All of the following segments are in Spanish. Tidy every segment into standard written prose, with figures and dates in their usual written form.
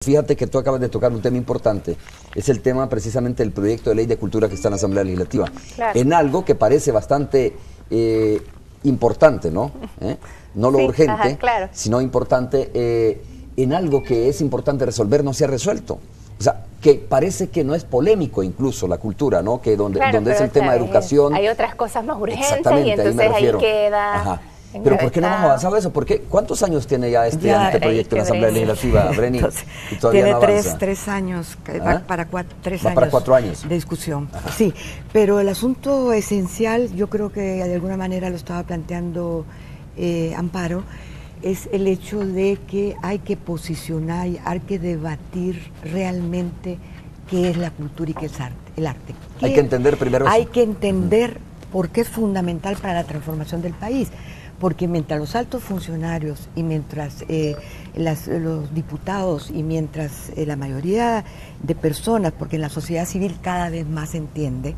Fíjate que tú acabas de tocar un tema importante, es el tema precisamente del proyecto de ley de cultura que está en la Asamblea Legislativa, Claro. en algo que parece bastante importante, ¿no? No lo Sí, urgente, ajá, claro. sino importante, en algo que es importante resolver no se ha resuelto. O sea, que parece que no es polémico incluso la cultura, ¿no? Que donde es pero, el tema de educación. Hay otras cosas más urgentes y Exactamente, entonces ahí queda. Ajá. Pero ¿por qué no hemos avanzado eso? ¿Cuántos años tiene ya este anteproyecto en la Asamblea Legislativa, Breni? Entonces, Y todavía tiene no avanza. tres años, ¿Ah? para 3 Va años, para 4 años de discusión. Ajá. Sí, pero el asunto esencial, yo creo que de alguna manera lo estaba planteando Amparo, es el hecho de que hay que posicionar y hay que debatir realmente qué es la cultura y qué es el arte. Hay que entender primero eso. Hay que entender por qué es fundamental para la transformación del país. Porque mientras los altos funcionarios y mientras los diputados y mientras la mayoría de personas, porque en la sociedad civil cada vez más se entiende,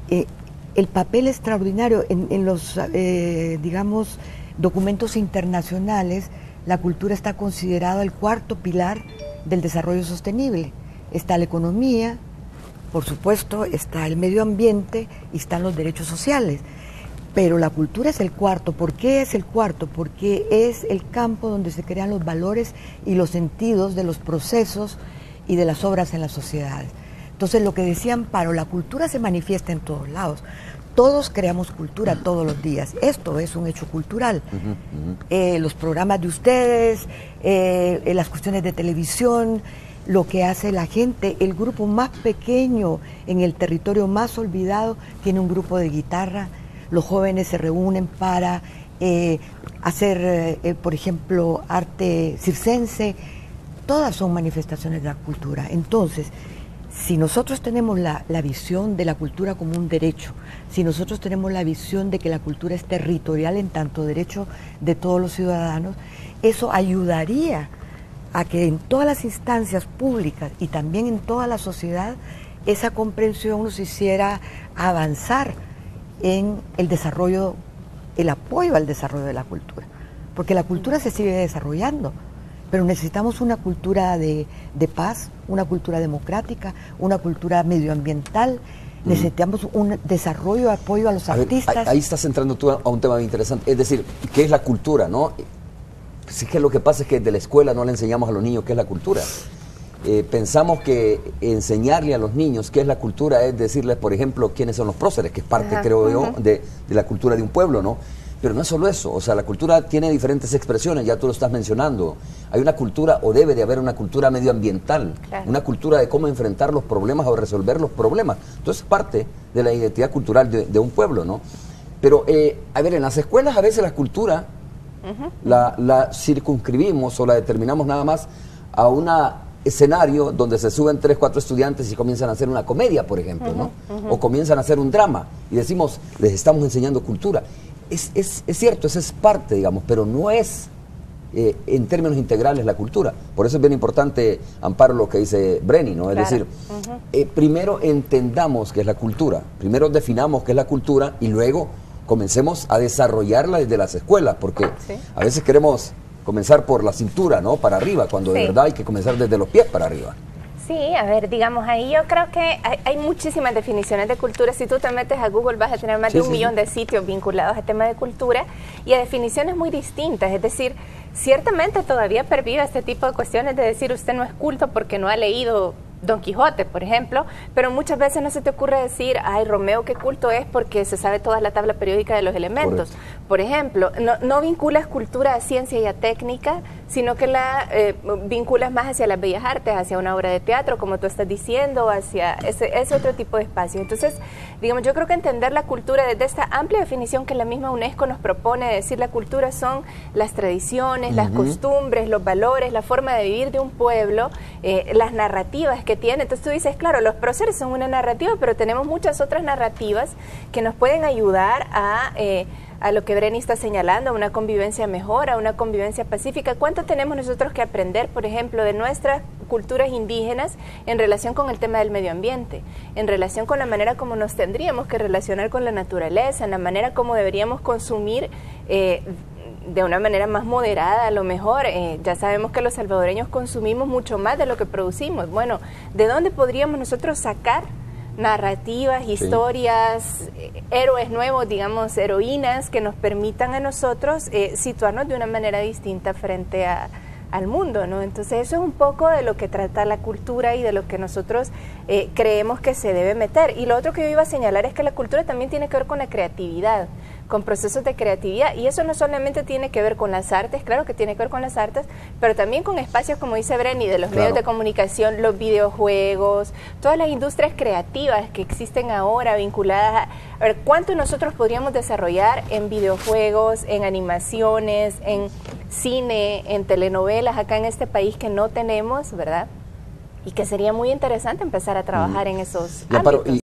el papel extraordinario en los, digamos, documentos internacionales, la cultura está considerada el cuarto pilar del desarrollo sostenible. Está la economía, por supuesto, está el medio ambiente y están los derechos sociales. Pero la cultura es el cuarto. ¿Por qué es el cuarto? Porque es el campo donde se crean los valores y los sentidos de los procesos y de las obras en las sociedades. Entonces, lo que decía Amparo, la cultura se manifiesta en todos lados. Todos creamos cultura todos los días. Esto es un hecho cultural. Los programas de ustedes, las cuestiones de televisión, lo que hace la gente, el grupo más pequeño en el territorio más olvidado tiene un grupo de guitarra. Los jóvenes se reúnen para hacer, por ejemplo, arte circense. Todas son manifestaciones de la cultura. Entonces, si nosotros tenemos la visión de la cultura como un derecho, si nosotros tenemos la visión de que la cultura es territorial en tanto derecho de todos los ciudadanos, eso ayudaría a que en todas las instancias públicas y también en toda la sociedad esa comprensión nos hiciera avanzar en el desarrollo, el apoyo al desarrollo de la cultura, porque la cultura se sigue desarrollando, pero necesitamos una cultura de paz, una cultura democrática, una cultura medioambiental, necesitamos un desarrollo, apoyo a los artistas. Ahí estás entrando tú a un tema muy interesante, es decir, ¿qué es la cultura, no? Sí, que lo que pasa es que de la escuela no le enseñamos a los niños qué es la cultura. Pensamos que enseñarle a los niños qué es la cultura es decirles, por ejemplo, quiénes son los próceres, que es parte, creo yo, de la cultura de un pueblo, ¿no? Pero no es solo eso, o sea, la cultura tiene diferentes expresiones, ya tú lo estás mencionando. Hay una cultura, o debe de haber una cultura medioambiental, una cultura de cómo enfrentar los problemas o resolver los problemas. Entonces es parte de la identidad cultural de un pueblo, ¿no? Pero, a ver, en las escuelas a veces la cultura la circunscribimos o la determinamos nada más a un escenario donde se suben 3, 4 estudiantes y comienzan a hacer una comedia, por ejemplo, ¿no? O comienzan a hacer un drama y decimos, les estamos enseñando cultura. Es cierto, esa es parte, digamos, pero no es en términos integrales la cultura. Por eso es bien importante, Amparo, lo que dice Breni, ¿no? Es decir, primero entendamos qué es la cultura, primero definamos qué es la cultura y luego comencemos a desarrollarla desde las escuelas, porque a veces queremos comenzar por la cintura, ¿no? Para arriba, cuando de verdad hay que comenzar desde los pies para arriba. Sí, a ver, digamos, ahí yo creo que hay muchísimas definiciones de cultura. Si tú te metes a Google vas a tener más de un millón de sitios vinculados a tema de cultura y a definiciones muy distintas. Es decir, ciertamente todavía pervive este tipo de cuestiones de decir usted no es culto porque no ha leído Don Quijote, por ejemplo, pero muchas veces no se te ocurre decir, ay, Romeo, qué culto es porque se sabe toda la tabla periódica de los elementos. Por ejemplo, no vinculas cultura a ciencia y a técnica, sino que la vinculas más hacia las bellas artes, hacia una obra de teatro, como tú estás diciendo, hacia ese otro tipo de espacio. Entonces, digamos, yo creo que entender la cultura desde esta amplia definición que la misma UNESCO nos propone, de decir la cultura son las tradiciones, las costumbres, los valores, la forma de vivir de un pueblo, las narrativas que tiene. Entonces tú dices, claro, los próceres son una narrativa, pero tenemos muchas otras narrativas que nos pueden ayudar a lo que Breni está señalando, a una convivencia mejor, a una convivencia pacífica. ¿Cuánto tenemos nosotros que aprender, por ejemplo, de nuestras culturas indígenas en relación con el tema del medio ambiente, en relación con la manera como nos tendríamos que relacionar con la naturaleza, en la manera como deberíamos consumir de una manera más moderada, a lo mejor. Ya sabemos que los salvadoreños consumimos mucho más de lo que producimos. Bueno, ¿de dónde podríamos nosotros sacar narrativas, historias, héroes nuevos, digamos, heroínas que nos permitan a nosotros situarnos de una manera distinta frente al mundo, ¿no? Entonces eso es un poco de lo que trata la cultura y de lo que nosotros creemos que se debe meter. Y lo otro que yo iba a señalar es que la cultura también tiene que ver con la creatividad, con procesos de creatividad, y eso no solamente tiene que ver con las artes, claro que tiene que ver con las artes, pero también con espacios, como dice Brenny, de los medios de comunicación, los videojuegos, todas las industrias creativas que existen ahora vinculadas a ver, ¿cuánto nosotros podríamos desarrollar en videojuegos, en animaciones, en cine, en telenovelas acá en este país que no tenemos, ¿verdad? Y que sería muy interesante empezar a trabajar en esos ámbitos.